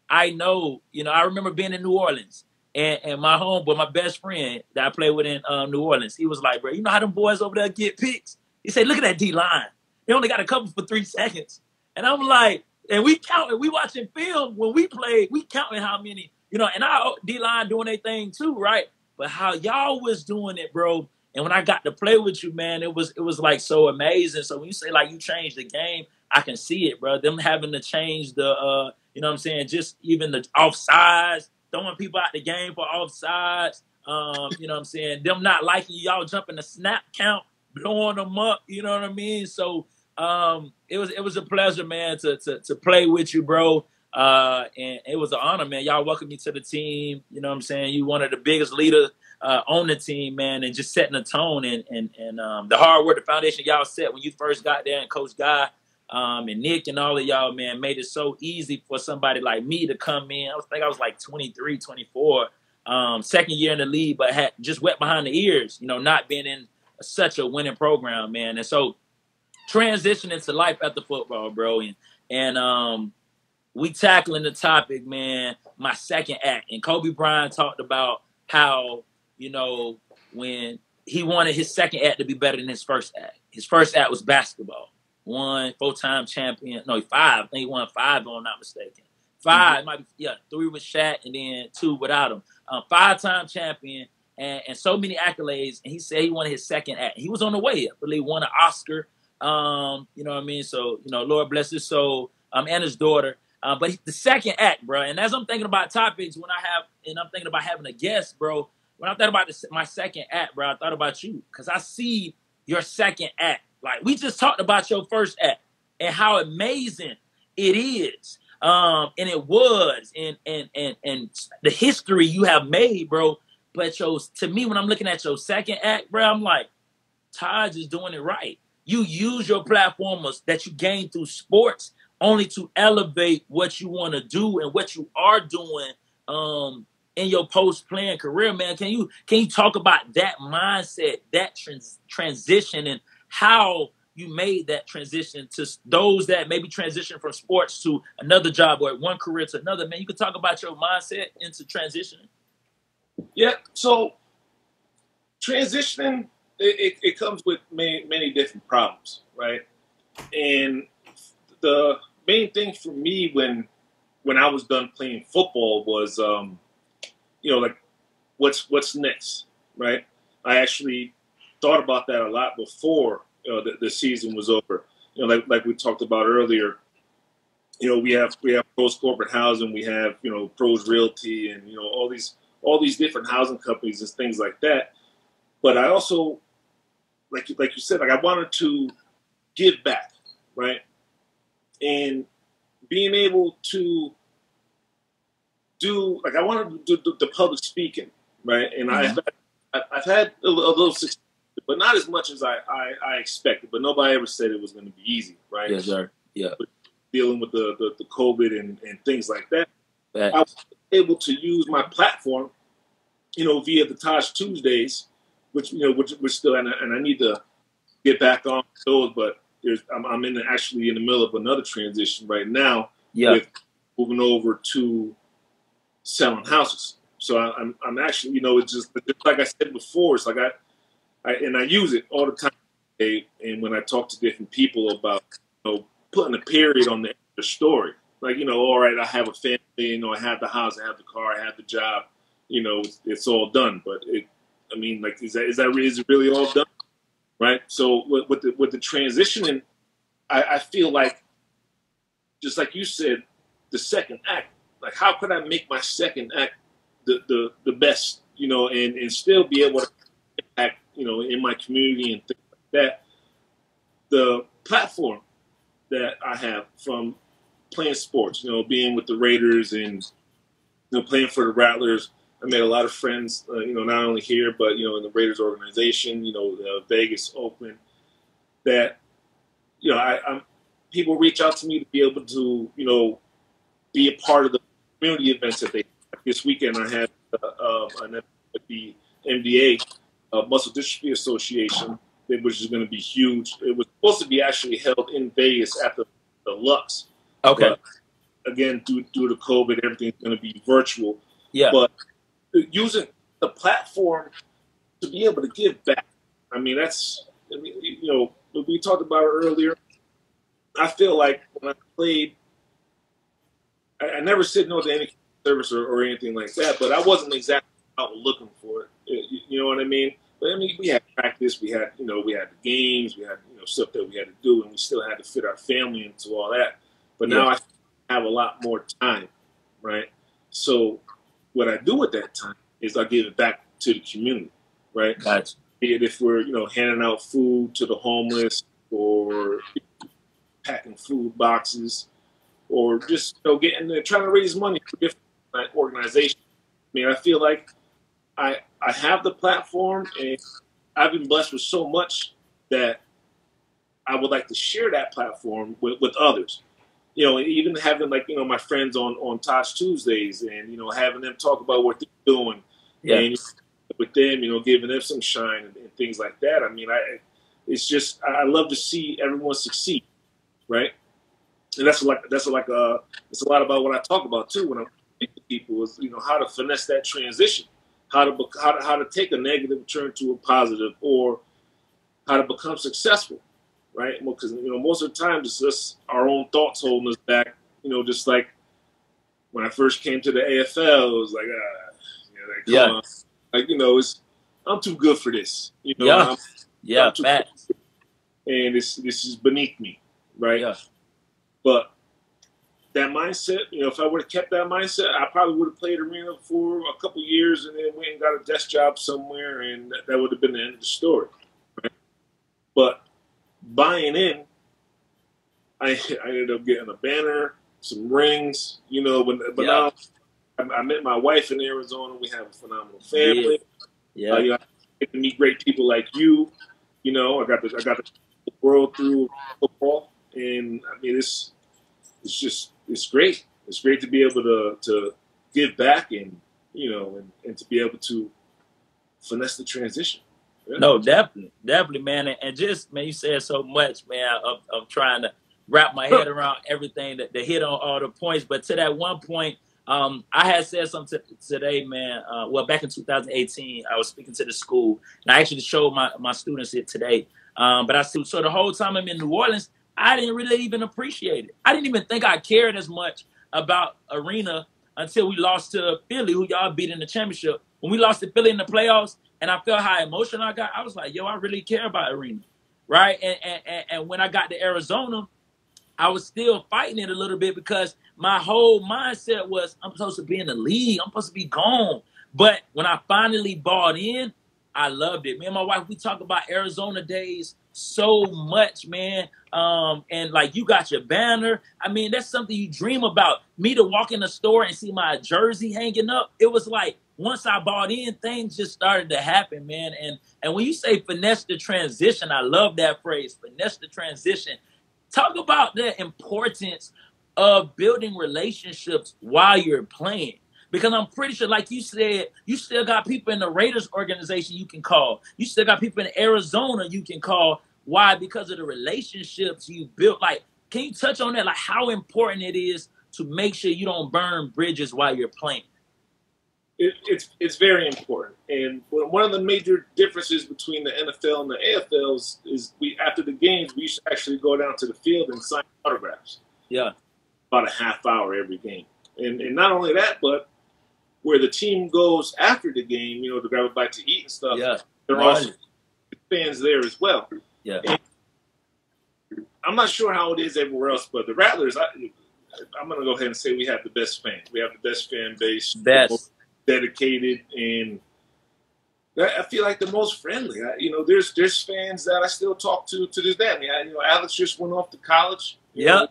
I know, you know, I remember being in New Orleans and my homeboy, my best friend that I played with in New Orleans, he was like, bro, you know how them boys over there get picks? He said, look at that D-line. They only got a couple for 3 seconds. And I'm like, and we counting, we watching film when we played, we counting how many, you know, and our D-line doing their thing too, right? But how y'all was doing it, bro. And when I got to play with you, man, it was like so amazing. So when you say like you changed the game, I can see it, bro. Them having to change the, you know what I'm saying, just even the offsides, throwing people out the game for offsides. You know what I'm saying, them not liking y'all jumping the snap count, blowing them up. You know what I mean? So it was a pleasure, man, to play with you, bro. And it was an honor, man. Y'all welcomed me to the team. You know what I'm saying? You one of the biggest leaders on the team, man, and just setting the tone and the hard work, the foundation y'all set when you first got there, and Coach Guy and Nick and all of y'all, man, made it so easy for somebody like me to come in. I was like 23, 24, second year in the league, but had just wet behind the ears, you know, not being in such a winning program, man. And so transitioning to life after football, bro, and we tackling the topic, man, my second act. And Kobe Bryant talked about how, you know, when he wanted his second act to be better than his first act. His first act was basketball. 4-time champion. No, 5. I think he won 5, if I'm not mistaken. 5, might be, 3 with Shaq and then 2 without him. 5-time champion and so many accolades. And he said he wanted his second act. He was on the way up. I believe won an Oscar. You know what I mean? So, you know, Lord bless his soul, and his daughter. But the second act, bro, and as I'm thinking about topics I'm thinking about having a guest, bro, when I thought about my second act, bro, I thought about you because I see your second act. Like, we just talked about your first act and how amazing it is. And it was, and the history you have made, bro, But to me, when I'm looking at your second act, bro, I'm like, Taj is doing it right. You use your platform that you gain through sports only to elevate what you want to do and what you are doing in your post-playing career, man. Can you talk about that mindset, that transition, and how you made that transition to those that maybe transition from sports to another job or one career to another, man? You could talk about your mindset into transitioning. Yeah, so transitioning, it comes with many different problems, right? And the main thing for me when I was done playing football was, like what's next, right? I actually thought about that a lot before the season was over. Like we talked about earlier. We have Pros Corporate Housing, we have Pros Realty, and all these different housing companies and things like that. But I also, like you said, like I wanted to give back, right? And being able to do, like, I wanted to do the public speaking, right? And I've had a little success, but not as much as I expected. But nobody ever said it was going to be easy, right? Yes, sir. Yeah. But dealing with the COVID and things like that, Facts. I was able to use my platform, via the Taj Tuesdays, which still, and I need to get back on those, but I'm actually in the middle of another transition right now. Yeah. With moving over to selling houses. So I'm actually, it's just like I said before, it's like I use it all the time. And when I talk to different people about, putting a period on the story, like, all right, I have a family, I have the house, I have the car, I have the job, it's all done. But is it really all done? Right. So with the transitioning, I feel like, just like you said, the second act, like, how could I make my second act the best, and still be able to impact, in my community and things like that. The platform that I have from playing sports, being with the Raiders and, playing for the Rattlers, I made a lot of friends, not only here, but, in the Raiders organization, the Vegas Open, that, people reach out to me to be able to, be a part of the community events that they have. This weekend I had an event with the MDA, Muscle Dystrophy Association, which is going to be huge. It was supposed to be actually held in Vegas at the Lux. Okay. But again, due to COVID, everything's going to be virtual. Yeah. But using the platform to be able to give back, we talked about it earlier. I feel like when I played, I never said no to any service or anything like that, but I wasn't exactly out looking for it. You know what I mean? But we had practice, we had the games, we had stuff that we had to do, and we still had to fit our family into all that. But now I have a lot more time, right? So what I do at that time is I give it back to the community, right? Gotcha. Be it if we're handing out food to the homeless, or packing food boxes, or just getting there, trying to raise money for different organizations. I feel like I have the platform, and I've been blessed with so much that I would like to share that platform with others. Even having my friends on Taj Tuesdays, and having them talk about what they're doing, and with them, giving them some shine and things like that. It's just, I love to see everyone succeed, right? And that's a lot about what I talk about too when I speak to people, is how to finesse that transition, how to take a negative turn to a positive, or how to become successful, right? Because most of the time it's just our own thoughts holding us back. Just like when I first came to the AFL, it was like, come on. I'm too good for this. I'm too good, and this is beneath me, right? Yeah. But that mindset, if I would have kept that mindset, I probably would have played arena for a couple of years and then went and got a desk job somewhere, and that would have been the end of the story. Right? But buying in, I ended up getting a banner, some rings, but now I met my wife in Arizona. We have a phenomenal family. Yeah. You know, I get to meet great people like you. You know, I got the world through football, and I mean, it's great. It's great to be able to give back, and you know, and to be able to finesse the transition. Yeah. No, definitely, man. And just, man, you said so much, man. Of trying to wrap my head around everything that hit on all the points. But to that one point, I had said something today, man. Well, back in 2018, I was speaking to the school, and I actually showed my students it today. But I said, so the whole time I'm in New Orleans, I didn't really even appreciate it. I didn't even think I cared as much about Arena until we lost to Philly, who y'all beat in the championship. When we lost to Philly in the playoffs, and I felt how emotional I got, I was like, yo, I really care about Arena, right? And when I got to Arizona, I was still fighting it a little bit because my whole mindset was, I'm supposed to be in the league. I'm supposed to be gone. But when I finally bought in, I loved it. Me and my wife, we talk about Arizona days so much, man. And like, you got your banner. I mean, that's something you dream about. Me to walk in the store and see my jersey hanging up, it was like, once I bought in, things just started to happen, man. And when you say finesse the transition, I love that phrase, finesse the transition. Talk about the importance of building relationships while you're playing. Because I'm pretty sure, like you said, you still got people in the Raiders organization you can call. You still got people in Arizona you can call. Why? Because of the relationships you built. Like, can you touch on that? Like, how important it is to make sure you don't burn bridges while you're playing? It's very important. And one of the major differences between the NFL and the AFL is we, after the games, we used to actually go down to the field and sign autographs. Yeah. About a half hour every game. And not only that, but where the team goes after the game, you know, to grab a bite to eat and stuff, yeah, there are also fans there as well. Yeah. And I'm not sure how it is everywhere else, but the Rattlers, I'm going to go ahead and say we have the best fans. We have the best fan base. Best. Dedicated, and I feel like the most friendly. You know, there's fans that I still talk to this day. I mean, you know, Alex just went off to college. Yeah.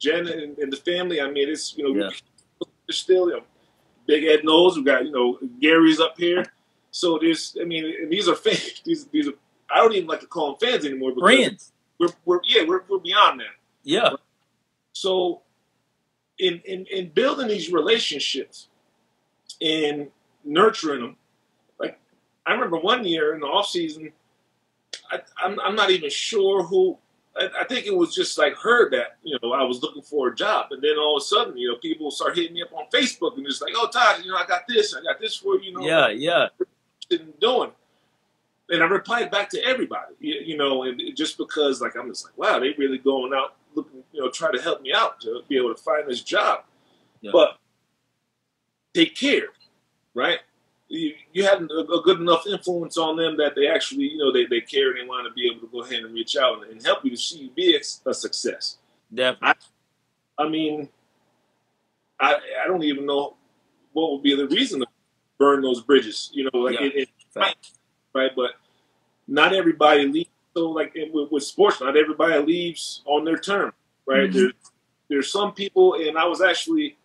Jen and the family. I mean, it's, you know, there's still, you know, Big Ed knows. We got, you know, Gary's up here. So there's, I mean, and these are fans. These are, I don't even like to call them fans anymore. Friends. We're beyond that. Yeah. So in building these relationships and nurturing them, like I remember one year in the off season, I'm not even sure who. I think it was just like heard that, you know, I was looking for a job, and then all of a sudden, you know, people start hitting me up on Facebook and just like, oh, Todd, you know, I got this for you, you know. Yeah. Doing, and I replied back to everybody, you know, and just because, like, I'm just like, wow, they really going out looking, you know, try to help me out to be able to find this job, but they cared, right? You had a good enough influence on them that they actually, you know, they cared and want to be able to go ahead and reach out and help you to see you be a success. Definitely. I mean, I don't even know what would be the reason to burn those bridges, you know, like it right? But not everybody leaves. So like with sports, not everybody leaves on their term, right? Mm-hmm. There's some people, and I was actually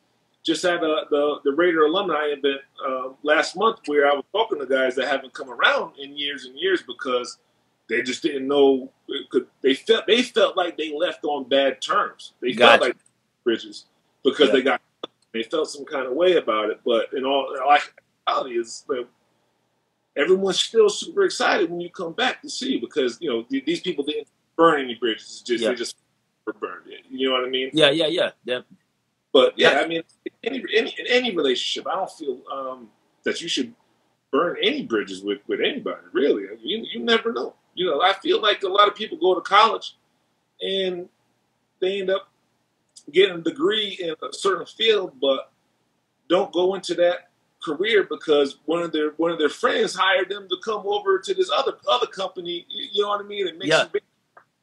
just had the Raider alumni event last month where I was talking to guys that haven't come around in years and years because they just didn't know. They felt like they left on bad terms. They felt like bridges because they felt some kind of way about it. But in all reality, is everyone's still super excited when you come back to see, because you know these people didn't burn any bridges. They just burned it. You know what I mean? Yeah. Definitely. But yeah, I mean, in any relationship, I don't feel that you should burn any bridges with anybody. Really, you never know. You know, I feel like a lot of people go to college and they end up getting a degree in a certain field, but don't go into that career because one of their friends hired them to come over to this other company. You know what I mean? And make some big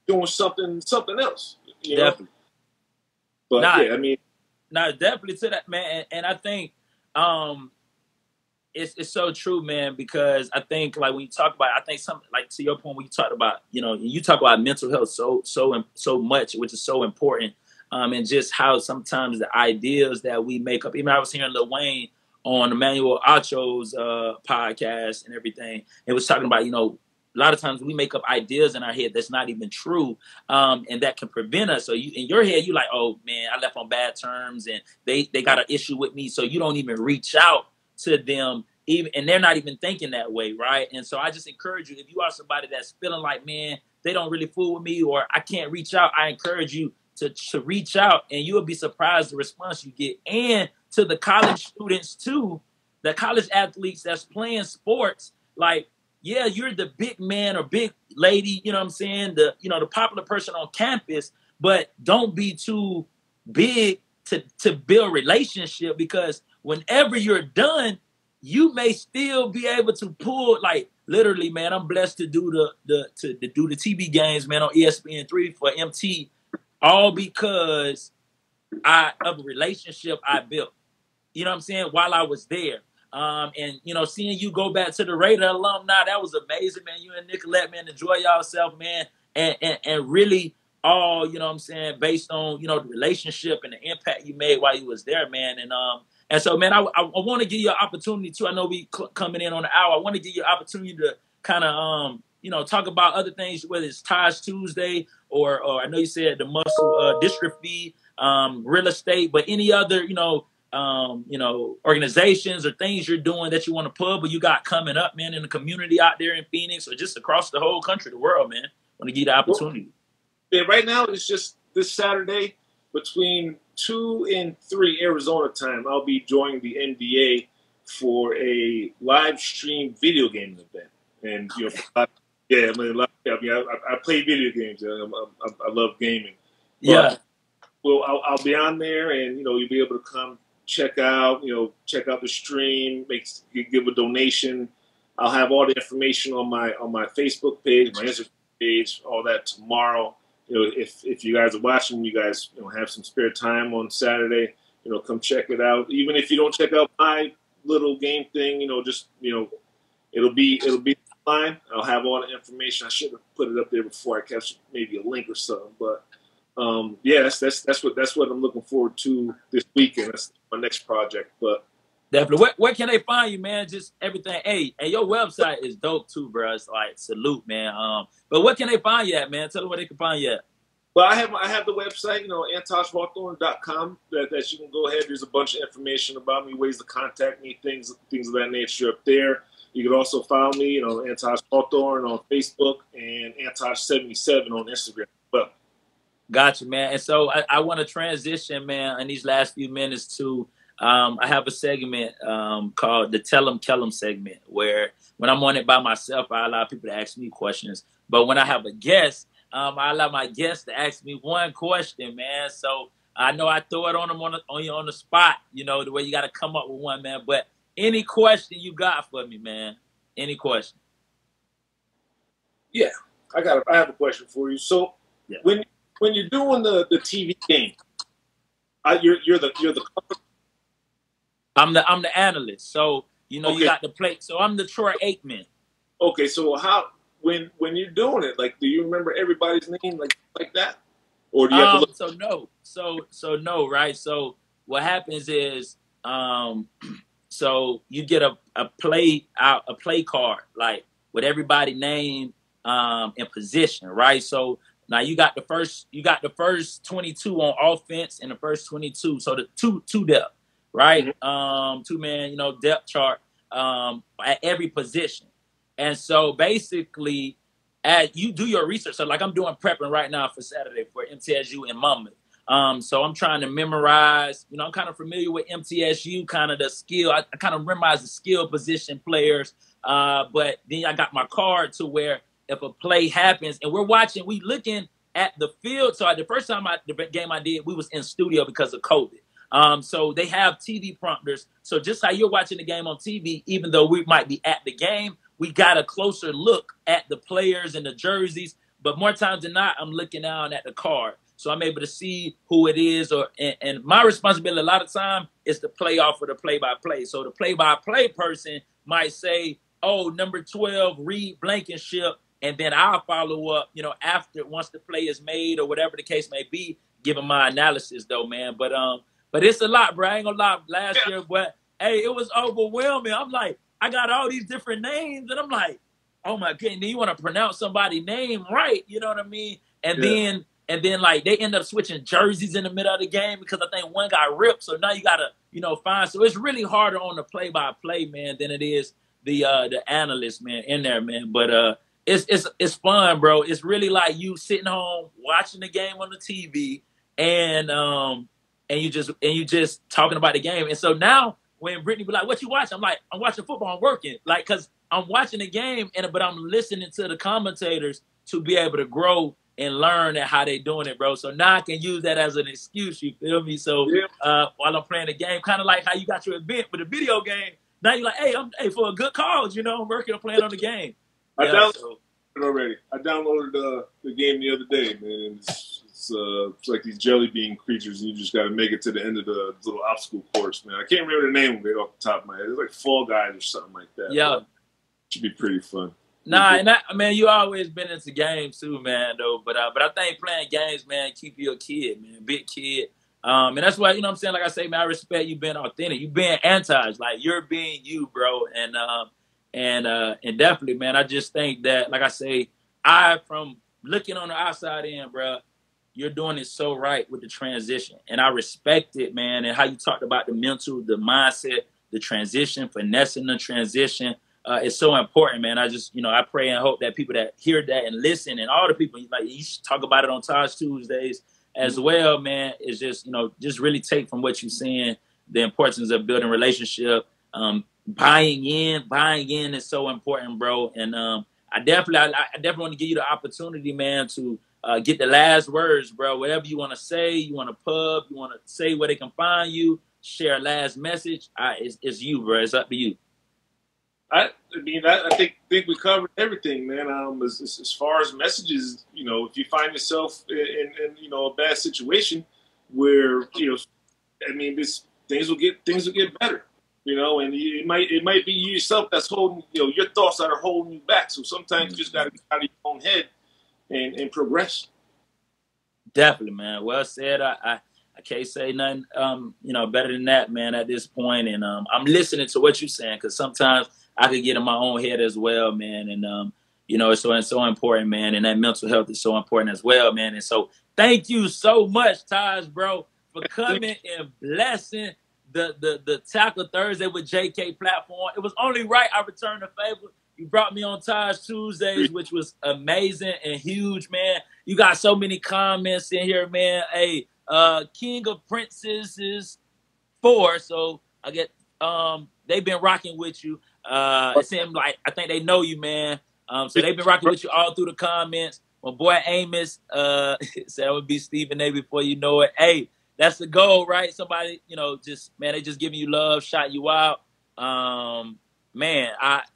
doing something else. You know? Definitely. But I mean. No, definitely to that, man. And I think it's so true, man, because I think like when you talk about, I think something like to your point when you talk about, you know, you talk about mental health so much, which is so important. and just how sometimes the ideas that we make up. Even I was hearing Lil Wayne on Emmanuel Acho's podcast and everything. It was talking about, a lot of times we make up ideas in our head that's not even true, and that can prevent us. So in your head, you're like, oh man, I left on bad terms and they got an issue with me. So you don't even reach out to them, and they're not even thinking that way, right? And so I just encourage you, if you are somebody that's feeling like, man, they don't really fool with me or I can't reach out, I encourage you to reach out, and you will be surprised the response you get. And to the college students too, the college athletes that's playing sports, like, yeah, you're the big man or big lady, you know what I'm saying? The popular person on campus, but don't be too big to build relationship, because whenever you're done, you may still be able to pull, like, literally, man, I'm blessed to do the TV games, man, on ESPN3 for MT, all because of a relationship I built. You know what I'm saying? While I was there. And, seeing you go back to the Raider alumni, that was amazing, man. You and Nicolette, man, enjoy yourself, man. And really all, you know what I'm saying, based on, the relationship and the impact you made while you was there, man. And so, man, I want to give you an opportunity, too. I know we coming in on the hour. I want to give you an opportunity to kind of, talk about other things, whether it's Taj Tuesday or I know you said the muscle dystrophy, real estate, but any other, organizations or things you're doing that you want to plug, but you got coming up, man, in the community out there in Phoenix or just across the whole country, the world, man. Want to give you the opportunity. Yeah, right now it's just this Saturday between 2 and 3 Arizona time. I'll be joining the NBA for a live stream video game event, and I play video games. I love gaming. But, well, I'll be on there, and you'll be able to come check out the stream, give a donation. I'll have all the information on my Facebook page, my Instagram page, all that tomorrow. If you guys are watching, you guys have some spare time on Saturday, come check it out. Even if you don't check out my little game thing, it'll be fine. I'll have all the information. I should have put it up there before I catch maybe a link or something, but. That's what I'm looking forward to this weekend. That's my next project. But definitely, where can they find you, man? Just everything. Hey, your website is dope too, bro. It's like salute, man. But what can they find you at, man? Tell them where they can find you at. Well, I have the website, AntajHawthorne.com. That you can go ahead. There's a bunch of information about me, ways to contact me, things of that nature up there. You can also follow me, Antaj Hawthorne on Facebook and Antaj77 on Instagram. But gotcha, man. And so I want to transition, man, in these last few minutes to I have a segment called the Kellem segment, where when I'm on it by myself, I allow people to ask me questions. But when I have a guest, I allow my guest to ask me one question, man. So I know I throw it on them on you on the spot, the way you got to come up with one, man. But any question you got for me, man? Any question? Yeah, I have a question for you. So when you're doing the TV game, you're the I'm the analyst. So you got the plate. So I'm the Troy Aikman. Okay, so when you're doing it, like, do you remember everybody's name like that, or do you have to look? So no, so no, right? So what happens is, so you get a play card, like, with everybody name and position, right? So now you got the first 22 on offense and the first 22. So the two depth, right? Mm-hmm. 2-man, depth chart at every position. And so basically, as you do your research, so like I'm doing prepping right now for Saturday for MTSU in Monmouth. So I'm trying to memorize, I'm kind of familiar with MTSU, kind of the skill. I kind of memorize the skill position players. But then I got my card to where if a play happens and we looking at the field. So the first time the game I did, we was in studio because of COVID. So they have TV prompters. So just how you're watching the game on TV, even though we might be at the game, we got a closer look at the players and the jerseys. But more times than not, I'm looking down at the card. So I'm able to see who it is. And my responsibility a lot of time is to play off of the play-by-play. So the play-by-play person might say, oh, number 12, Reed Blankenship. And then I'll follow up, after once the play is made or whatever the case may be, giving my analysis though, man. But it's a lot, bro. I ain't gonna lie. Last year, but hey, it was overwhelming. I'm like, I got all these different names, and I'm like, oh my goodness, you want to pronounce somebody's name right? You know what I mean? And then like they end up switching jerseys in the middle of the game because I think one got ripped. So now you gotta, find. So it's really harder on the play-by-play, man, than it is the analyst, man, in there, man. But it's fun, bro. It's really like you sitting home watching the game on the TV, and you just talking about the game. And so now when Brittany be like, "What you watch?" I'm like, "I'm watching football. I'm working." Like, cause I'm watching the game, but I'm listening to the commentators to be able to grow and learn at how they doing it, bro. So now I can use that as an excuse. You feel me? So while I'm playing the game, kind of like how you got your event with a video game. Now you're like, hey, for a good cause, I'm working on playing on the game. I downloaded it already. I downloaded the game the other day, man. It's like these jelly bean creatures, and you just got to make it to the end of the little obstacle course, man. I can't remember the name of it off the top of my head. It's like Fall Guys or something like that. Yeah. Should be pretty fun. Nah, and man, you always been into games too, man, though. But I think playing games, man, keep you a kid, man, big kid. And that's why, what I'm saying? Like I say, man, I respect you being authentic. You being Anttaj. Like, you're being you, bro. And definitely, man, I just think that, like I say, from looking on the outside in, bro, you're doing it so right with the transition. And I respect it, man, and how you talked about the mental, the mindset, the transition, finessing the transition. It's so important, man. I just, I pray and hope that people that hear that and listen, and all the people, like, you should talk about it on Taj Tuesdays as well, man, is just, just really take from what you're saying, the importance of building relationship. Buying in is so important, bro. And I definitely want to give you the opportunity, man, to get the last words, bro. Whatever you want to say, you want to pub, you want to say where they can find you, share a last message. It's you, bro. It's up to you. I think we covered everything, man. As far as messages, if you find yourself in a bad situation where things will get better, and it might be you yourself that's holding, your thoughts that are holding you back. So sometimes you just got to get out of your own head and progress. Definitely, man. Well said. I can't say nothing, better than that, man, at this point. And I'm listening to what you're saying, because sometimes I could get in my own head as well, man. And, it's so important, man. And that mental health is so important as well, man. And so thank you so much, Taj, bro, for coming and blessing the Tackle Thursday with JK platform. It was only right I returned the favor. You brought me on Taj Tuesdays, which was amazing and huge, man. You got so many comments in here, man. Hey, King of Princesses 4. So I get they've been rocking with you. It seemed like I think they know you, man. So they've been rocking with you all through the comments. My boy Amos said it would be Stephen A before you know it. Hey, that's the goal, right? Somebody, they just giving you love, shout you out. Man,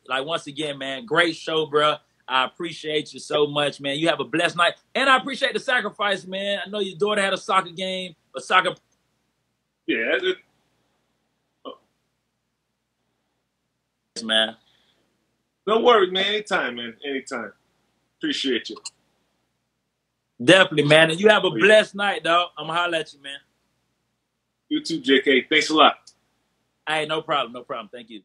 once again, man, great show, bro. I appreciate you so much, man. You have a blessed night. And I appreciate the sacrifice, man. I know your daughter had a soccer game, Yeah. Man. No worries, man. Anytime, man. Anytime. Appreciate you. Definitely, man. And you have a blessed night, dog. I'm going to holler at you, man. You too, JK. Thanks a lot. Hey, no problem. No problem. Thank you.